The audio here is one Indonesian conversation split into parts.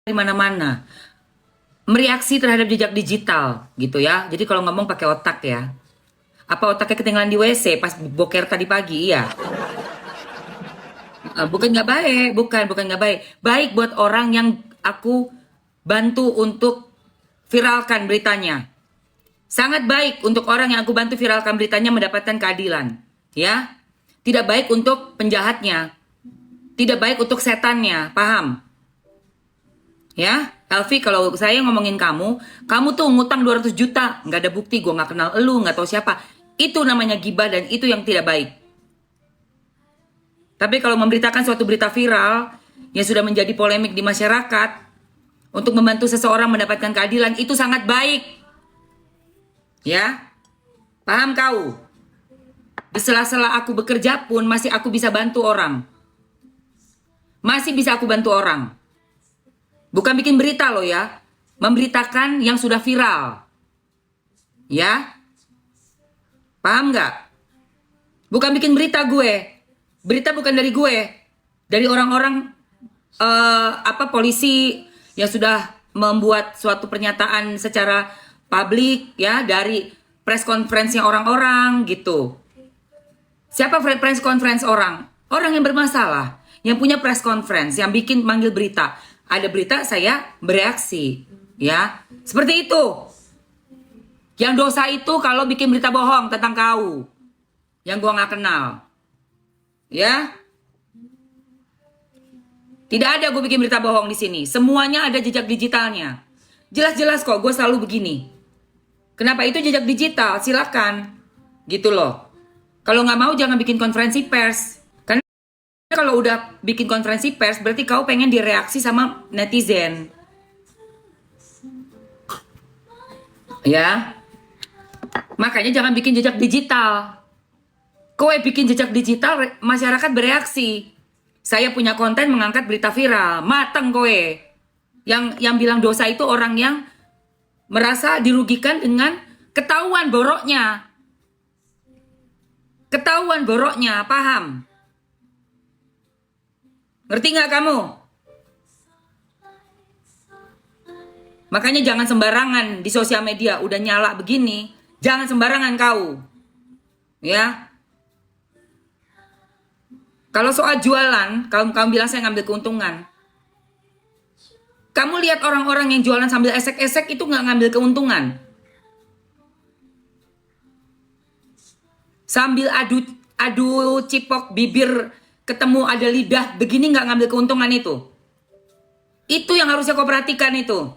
di mana-mana. Mereaksi terhadap jejak digital gitu ya. Jadi kalau ngomong pakai otak ya. Apa otaknya ketinggalan di WC pas boker tadi pagi? Iya. Bukan nggak baik, bukan nggak baik. Baik buat orang yang aku bantu untuk viralkan beritanya. Sangat baik untuk orang yang aku bantu viralkan beritanya mendapatkan keadilan. Ya. Tidak baik untuk penjahatnya. Tidak baik untuk setannya, paham? Ya, Elvi, kalau saya ngomongin kamu tuh ngutang 200 juta, nggak ada bukti, gue nggak kenal elu, nggak tahu siapa. Itu namanya gibah dan itu yang tidak baik. Tapi kalau memberitakan suatu berita viral yang sudah menjadi polemik di masyarakat untuk membantu seseorang mendapatkan keadilan, itu sangat baik. Ya, paham kau? Di sela-sela aku bekerja pun masih aku bisa bantu orang. Masih bisa aku bantu orang. Bukan bikin berita loh ya. Memberitakan yang sudah viral. Ya. Paham nggak? Bukan bikin berita gue. Berita bukan dari gue. Dari orang-orang polisi yang sudah membuat suatu pernyataan secara publik ya, dari press conference-nya orang-orang gitu. Siapa press conference orang? Orang yang bermasalah, yang punya press conference, yang bikin manggil berita. Ada berita, saya bereaksi, ya. Seperti itu. Yang dosa itu kalau bikin berita bohong tentang kau, yang gua nggak kenal, ya. Tidak ada gue bikin berita bohong di sini. Semuanya ada jejak digitalnya. Jelas-jelas kok, gue selalu begini. Kenapa itu jejak digital? Silakan, gitu loh. Kalau nggak mau jangan bikin konferensi pers. Karena kalau udah bikin konferensi pers berarti kau pengen direaksi sama netizen. Ya. Makanya jangan bikin jejak digital. Kowe bikin jejak digital, masyarakat bereaksi. Saya punya konten mengangkat berita viral. Mateng kowe. Yang bilang dosa itu orang yang merasa dirugikan dengan ketahuan boroknya. Ketahuan boroknya, paham? Ngerti nggak kamu? Makanya jangan sembarangan di sosial media, udah nyala begini, jangan sembarangan kau. Ya. Kalau soal jualan, kamu bilang saya ngambil keuntungan. Kamu lihat orang-orang yang jualan sambil esek-esek itu nggak ngambil keuntungan. Sambil adu cipok bibir ketemu ada lidah begini nggak ngambil keuntungan itu. Itu yang harusnya kau perhatikan itu.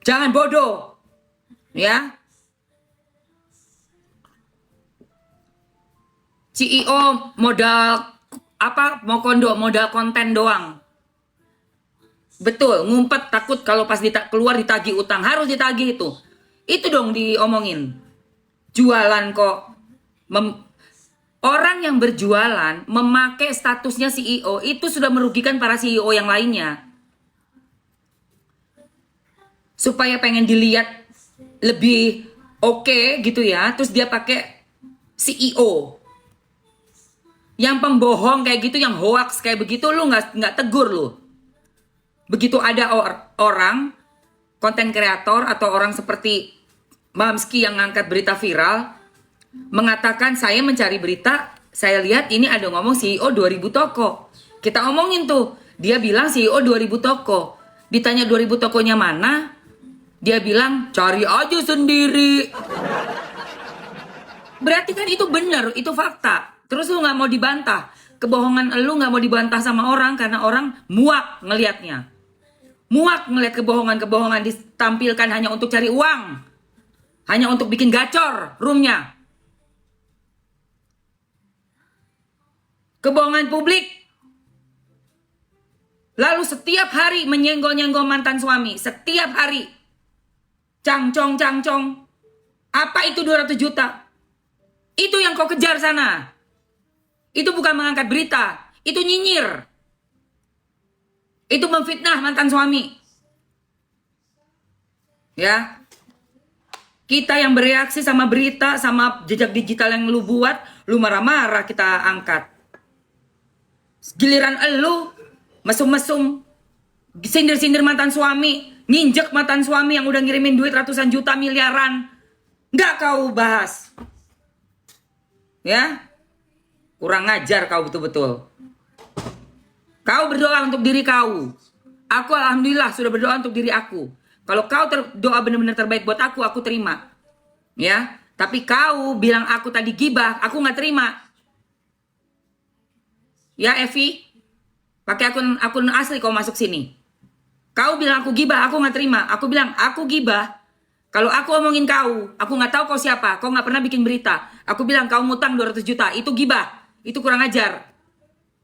Jangan bodoh. Ya. CEO modal mau modal konten doang. Betul, ngumpet takut kalau pas keluar ditagih utang, harus ditagih itu. Itu dong diomongin. Jualan kok. Orang yang berjualan memakai statusnya CEO itu sudah merugikan para CEO yang lainnya. Supaya pengen dilihat lebih oke gitu ya, terus dia pakai CEO. Yang pembohong kayak gitu, yang hoax kayak begitu, lu nggak tegur lu. Begitu ada orang konten kreator atau orang seperti Mamski yang ngangkat berita viral, mengatakan saya mencari berita, saya lihat ini ada ngomong CEO 2000 toko. Kita omongin tuh, dia bilang CEO 2000 toko. Ditanya 2000 tokonya mana, dia bilang cari aja sendiri. Berarti kan itu benar, itu fakta. Terus lu gak mau dibantah. Kebohongan lu gak mau dibantah sama orang karena orang muak ngelihatnya. Muak ngelihat kebohongan-kebohongan ditampilkan hanya untuk cari uang. Hanya untuk bikin gacor roomnya. Kebohongan publik. Lalu setiap hari menyenggol-nyenggol mantan suami. Setiap hari. Cangcong. Apa itu 200 juta? Itu yang kau kejar sana. Itu bukan mengangkat berita. Itu nyinyir. Itu memfitnah mantan suami. Ya. Kita yang bereaksi sama berita, sama jejak digital yang lu buat, lu marah-marah kita angkat. Giliran elu mesum-mesum, sindir-sindir mantan suami, nginjek mantan suami yang udah ngirimin duit ratusan juta miliaran. Nggak kau bahas. Ya, kurang ngajar kau betul-betul. Kau berdoa untuk diri kau. Aku alhamdulillah sudah berdoa untuk diri aku. Kalau kau doa benar-benar terbaik buat aku terima. Ya, tapi kau bilang aku tadi gibah, aku nggak terima. Ya Evi, pakai akun asli kau masuk sini. Kau bilang aku gibah, aku nggak terima. Aku bilang aku gibah. Kalau aku omongin kau, aku nggak tahu kau siapa, kau nggak pernah bikin berita. Aku bilang kau ngutang 200 juta, itu gibah, itu kurang ajar.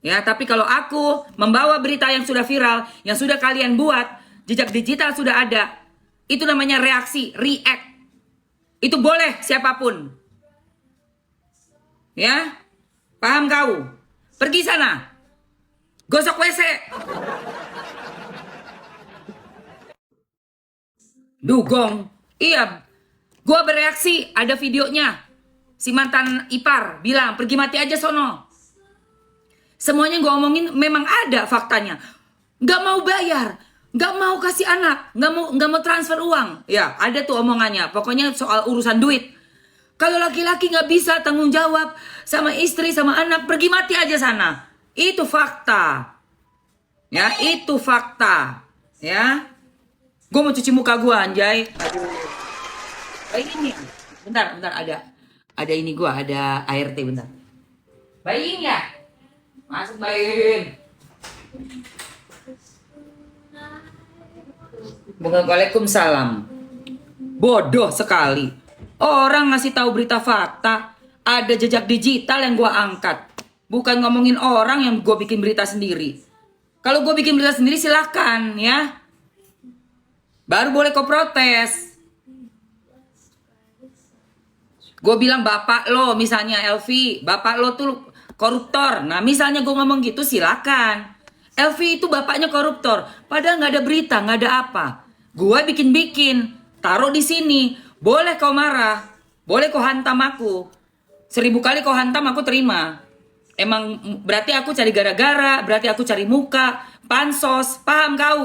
Ya, tapi kalau aku membawa berita yang sudah viral, yang sudah kalian buat, jejak digital sudah ada, itu namanya reaksi, react. Itu boleh siapapun. Ya, paham kau? Pergi sana, gosok WC. Dugong, iya, gua bereaksi, ada videonya. Si mantan ipar bilang, pergi mati aja sono. Semuanya gue omongin memang ada faktanya. Gak mau bayar, gak mau kasih anak, gak mau transfer uang. Ya ada tuh omongannya. Pokoknya soal urusan duit. Kalau laki-laki gak bisa tanggung jawab sama istri sama anak, pergi mati aja sana. Itu fakta. Ya itu fakta. Ya. Gue mau cuci muka gue anjay. Aduh. Ini. Bentar ada ini gue ada ART bentar. Bayin ya. Masuk bayin. Waalaikumsalam. Bodoh sekali. Orang ngasih tahu berita fakta, ada jejak digital yang gua angkat. Bukan ngomongin orang yang gua bikin berita sendiri. Kalau gua bikin berita sendiri silakan ya. Baru boleh kau protes. Gue bilang bapak lo misalnya Elvi, bapak lo tuh koruptor. Nah misalnya gue ngomong gitu silakan. Elvi itu bapaknya koruptor. Padahal nggak ada berita, nggak ada apa. Gue bikin, taruh di sini. Boleh kau marah, boleh kau hantam aku. 1000 kali kau hantam aku terima. Emang berarti aku cari gara-gara, berarti aku cari muka, pansos. Paham kau?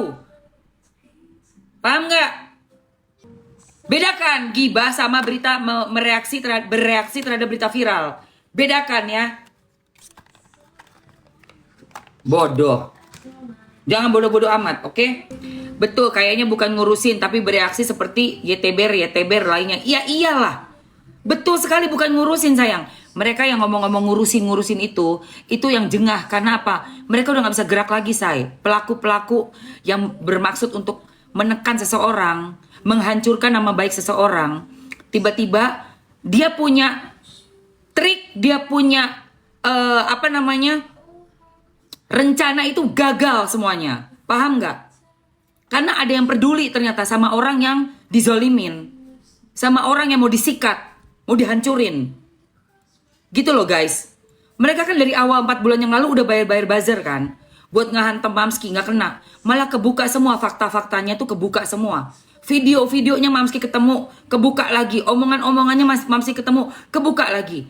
Paham nggak? Bedakan gibah sama berita bereaksi terhadap berita viral. Bedakan ya. Bodoh. Jangan bodoh-bodoh amat, oke? Betul, kayaknya bukan ngurusin tapi bereaksi seperti YTBR lainnya. Iya iyalah. Betul sekali bukan ngurusin sayang. Mereka yang ngomong-ngomong ngurusin itu yang jengah. Karena apa? Mereka udah gak bisa gerak lagi say. Pelaku-pelaku yang bermaksud untuk menekan seseorang, menghancurkan nama baik seseorang, tiba-tiba dia punya trik, dia punya rencana itu gagal semuanya. Paham nggak? Karena ada yang peduli ternyata sama orang yang dizolimin, sama orang yang mau disikat, mau dihancurin. Gitu loh guys. Mereka kan dari awal 4 bulan yang lalu udah bayar buzzer kan, buat ngehantam Mamski, nggak kena. Malah kebuka semua fakta-faktanya tuh, kebuka semua. Video-videonya Mamski ketemu, kebuka lagi. Omongan-omongannya Mamski ketemu, kebuka lagi.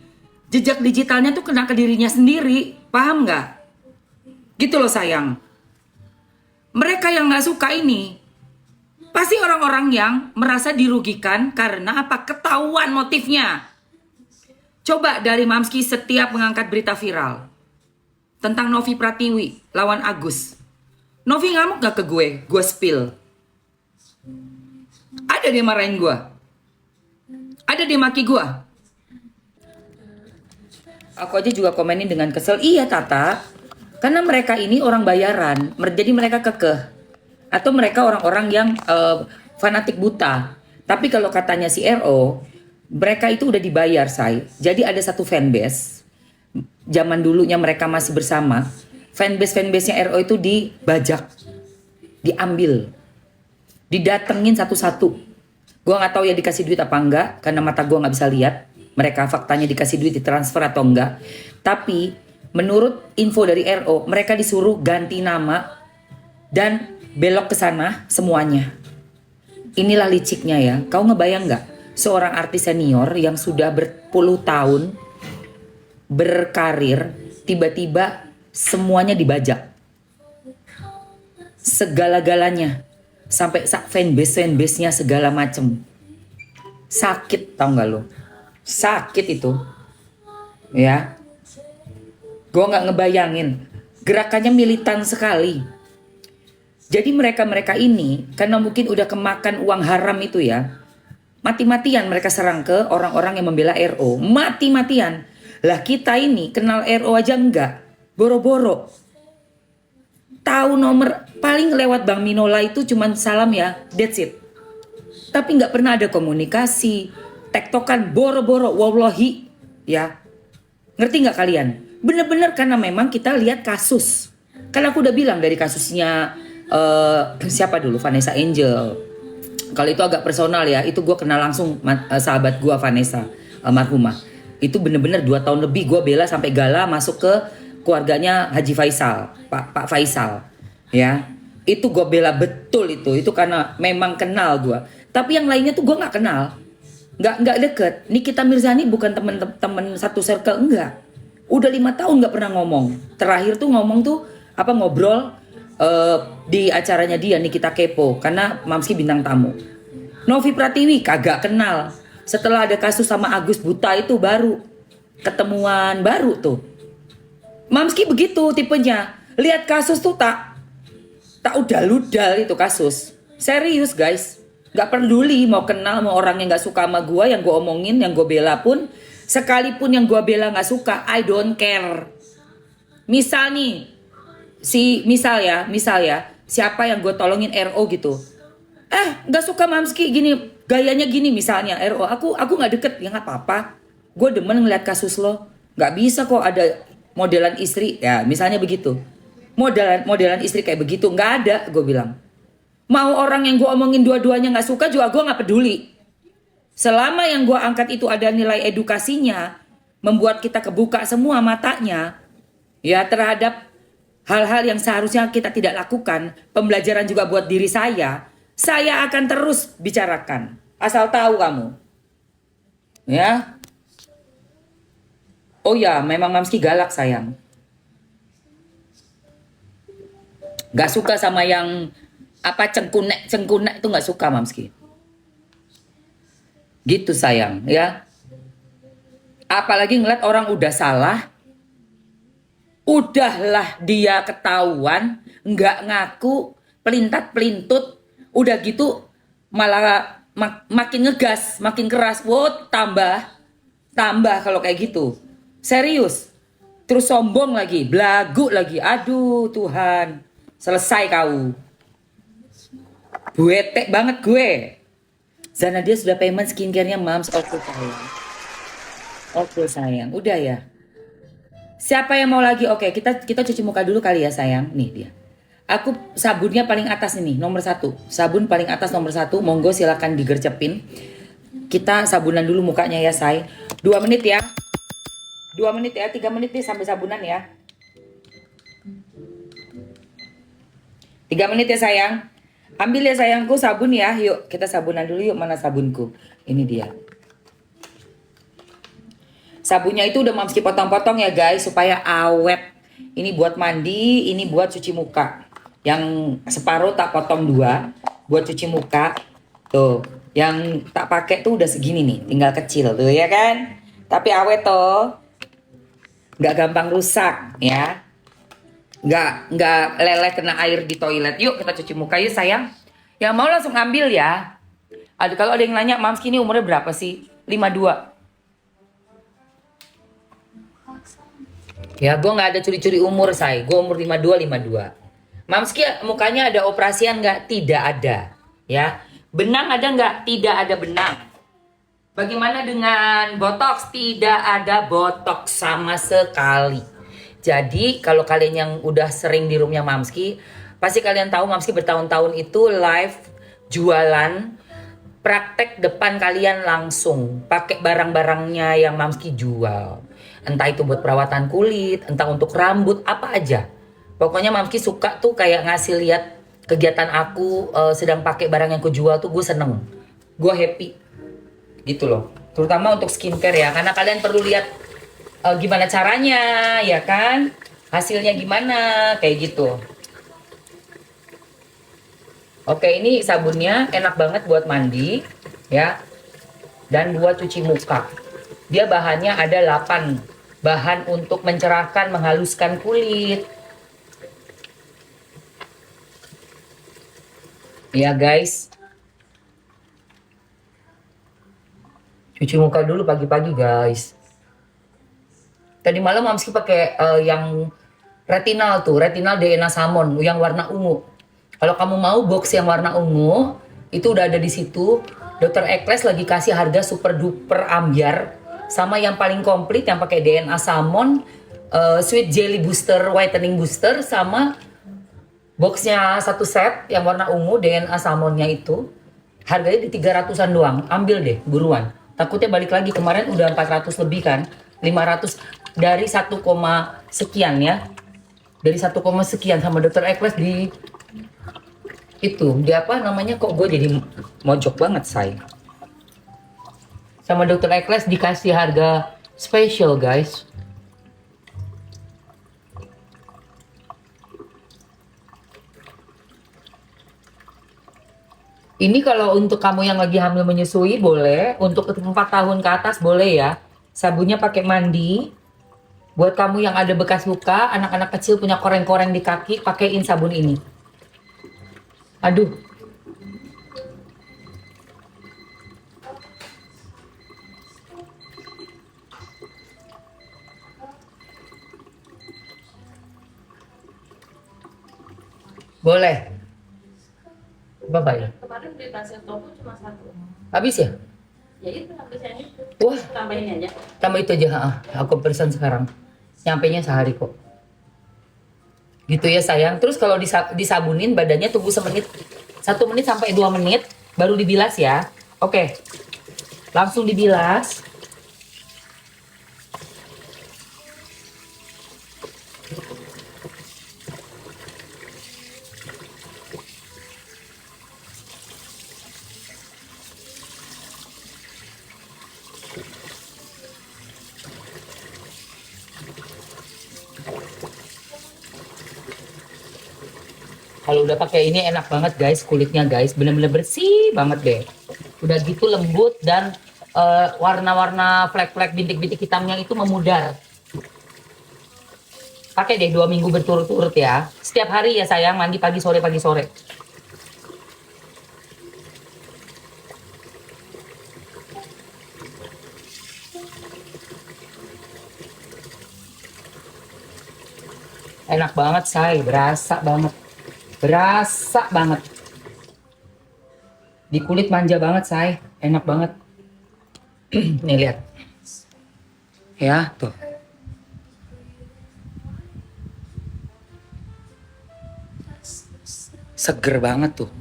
Jejak digitalnya tuh kena ke dirinya sendiri. Paham nggak? Gitu loh sayang. Mereka yang nggak suka ini pasti orang-orang yang merasa dirugikan karena apa? Ketahuan motifnya. Coba dari Mamski setiap mengangkat berita viral tentang Novi Pratiwi lawan Agus. Novi ngamuk gak ke gue? Gue spill. Ada dia marahin gue. Ada dia maki gue. Aku aja juga komenin dengan kesel. Iya Tata. Karena mereka ini orang bayaran. Jadi mereka kekeh. Atau mereka orang-orang yang fanatik buta. Tapi kalau katanya si RO, mereka itu udah dibayar say. Jadi ada satu fanbase. Zaman dulunya mereka masih bersama. Fanbase-nya RO itu dibajak. Diambil. Didatengin satu-satu. Gue gak tahu ya dikasih duit apa enggak. Karena mata gue gak bisa lihat. Mereka faktanya dikasih duit ditransfer atau enggak. Tapi menurut info dari RO, mereka disuruh ganti nama. Dan belok ke sana semuanya. Inilah liciknya ya. Kau ngebayang gak? Seorang artis senior yang sudah berpuluh tahun berkarir, tiba-tiba semuanya dibajak. Segala-galanya. Sampai fanbase-nya segala macem. Sakit tau gak lo? Sakit itu. Ya. Gue gak ngebayangin. Gerakannya militan sekali. Jadi mereka-mereka ini, karena mungkin udah kemakan uang haram itu ya, mati-matian mereka serang ke orang-orang yang membela RO. Mati-matian. Lah kita ini kenal RO aja enggak. Boro-boro. Tahu nomor paling lewat Bang Minola itu cuman salam ya, that's it. Tapi nggak pernah ada komunikasi, tektokan, boro-boro, wallahi, ya. Ngerti nggak kalian? Bener-bener karena memang kita lihat kasus. Kan aku udah bilang dari kasusnya siapa dulu, Vanessa Angel. Kalau itu agak personal ya, itu gue kenal langsung sahabat gue Vanessa almarhumah. Itu bener-bener 2 tahun lebih gue bela sampai gala masuk ke keluarganya Haji Faisal, Pak Faisal, ya. Itu gue bela betul itu karena memang kenal gue. Tapi yang lainnya tuh gue nggak kenal, nggak deket. Nikita Mirzani bukan temen satu circle, enggak. Udah 5 tahun nggak pernah ngomong. Terakhir tuh ngomong tuh ngobrol di acaranya dia Nikita Kepo karena Mamski bintang tamu. Novi Pratiwi kagak kenal. Setelah ada kasus sama Agus Buta itu baru ketemuan baru tuh. Mamski begitu tipenya. Lihat kasus tuh tak udal-udal itu kasus. Serius guys. Gak peduli mau kenal mau orang yang gak suka sama gue, yang gue omongin, yang gue bela pun. Sekalipun yang gue bela gak suka, I don't care. Misal nih, misal ya, siapa yang gue tolongin RO gitu. Gak suka Mamski gini, gayanya gini misalnya RO. Aku gak deket, ya gak apa-apa. Gue demen ngeliat kasus lo. Gak bisa kok ada modelan istri, ya misalnya begitu. Modelan istri kayak begitu, nggak ada, gue bilang. Mau orang yang gue omongin dua-duanya nggak suka juga gue nggak peduli. Selama yang gue angkat itu ada nilai edukasinya, membuat kita kebuka semua matanya, ya terhadap hal-hal yang seharusnya kita tidak lakukan, pembelajaran juga buat diri saya akan terus bicarakan. Asal tahu kamu, ya. Oh ya, memang Mamski galak sayang. Gak suka sama yang cengkunek itu gak suka Mamski. Gitu sayang ya. Apalagi ngeliat orang udah salah, udahlah dia ketahuan, gak ngaku, pelintat-pelintut, udah gitu malah makin ngegas, makin keras. Wow, tambah kalau kayak gitu. Serius. Terus sombong lagi, belagu lagi. Aduh Tuhan. Selesai kau. Buetek banget gue. Zanadia sudah payment skincare-nya Mams. Oke sayang. Oke sayang. Udah ya. Siapa yang mau lagi? Oke, kita cuci muka dulu kali ya sayang. Nih dia. Aku sabunnya paling atas ini, nomor 1. Sabun paling atas nomor 1. Monggo silakan digercepin. Kita sabunan dulu mukanya ya say. 2 menit ya. 2 menit ya, 3 menit nih sampai sabunan ya. 3 menit ya sayang. Ambil ya sayangku sabun ya. Yuk kita sabunan dulu yuk. Mana sabunku? Ini dia. Sabunnya itu udah Mamski potong-potong ya guys. Supaya awet. Ini buat mandi. Ini buat cuci muka. Yang separuh tak potong 2. Buat cuci muka. Tuh. Yang tak pakai tuh udah segini nih. Tinggal kecil tuh ya kan. Tapi awet tuh. Nggak gampang rusak ya. Nggak leleh kena air di toilet. Yuk kita cuci muka yuk sayang. Yang mau langsung ambil ya. Kalau ada yang nanya Mamski ini umurnya berapa sih? 52. Ya gue nggak ada curi-curi umur say. Gue umur 52. Mamski mukanya ada operasian nggak? Tidak ada. Ya. Benang ada nggak? Tidak ada benang. Bagaimana dengan botox? Tidak ada botox sama sekali. Jadi kalau kalian yang udah sering di roomnya Mamski, pasti kalian tahu Mamski bertahun-tahun itu live jualan, praktek depan kalian langsung, pakai barang-barangnya yang Mamski jual. Entah itu buat perawatan kulit, entah untuk rambut, apa aja. Pokoknya Mamski suka tuh kayak ngasih lihat kegiatan aku sedang pakai barang yang aku jual tuh gue seneng, gue happy. Gitu loh, terutama untuk skincare ya, karena kalian perlu lihat gimana caranya ya kan, hasilnya gimana, kayak gitu. Oke, ini sabunnya enak banget buat mandi ya, dan buat cuci muka. Dia bahannya ada 8 bahan untuk mencerahkan, menghaluskan kulit. Ya guys, cuci muka dulu pagi-pagi guys. Tadi malam Mamski pakai yang retinal tuh, retinal DNA Salmon yang warna ungu. Kalau kamu mau box yang warna ungu, itu udah ada di situ. Dr. Ekles lagi kasih harga super duper ambiar, sama yang paling komplit yang pakai DNA Salmon, Sweet Jelly Booster Whitening Booster, sama boxnya satu set yang warna ungu DNA Salmonnya itu. Harganya di 300-an doang. Ambil deh, buruan. Takutnya balik lagi, kemarin udah 400 lebih kan. 500 dari 1, sekian ya. Dari 1, sekian sama Dr. Ekles di itu. Di apa namanya, kok gue jadi mojok banget say. Sama Dr. Ekles dikasih harga special guys. Ini kalau untuk kamu yang lagi hamil menyusui boleh, untuk 4 tahun ke atas boleh ya. Sabunnya pakai mandi. Buat kamu yang ada bekas luka, anak-anak kecil punya koreng-koreng di kaki, pakaiin sabun ini. Aduh. Boleh. Bye-bye. Kemarin beli nasi tofu cuma 1. Habis ya? Ya itu habisnya itu. Wah, Tambahin aja. tambah itu aja. Aku pesan sekarang. Nyampainya sehari kok. Gitu ya sayang. Terus kalau disabunin badannya tunggu semenit, 1 menit sampai 2 menit, baru dibilas ya. Oke, langsung dibilas. Kalau udah pakai ini enak banget guys, kulitnya guys, bener-bener bersih banget deh. Udah gitu lembut dan warna-warna flek-flek bintik-bintik hitamnya itu memudar. Pakai deh 2 minggu berturut-turut ya. Setiap hari ya sayang, mandi pagi sore pagi sore. Enak banget say, berasa banget. Berasa banget. Di kulit manja banget say, enak banget. Nih lihat. Ya, tuh. Seger banget tuh.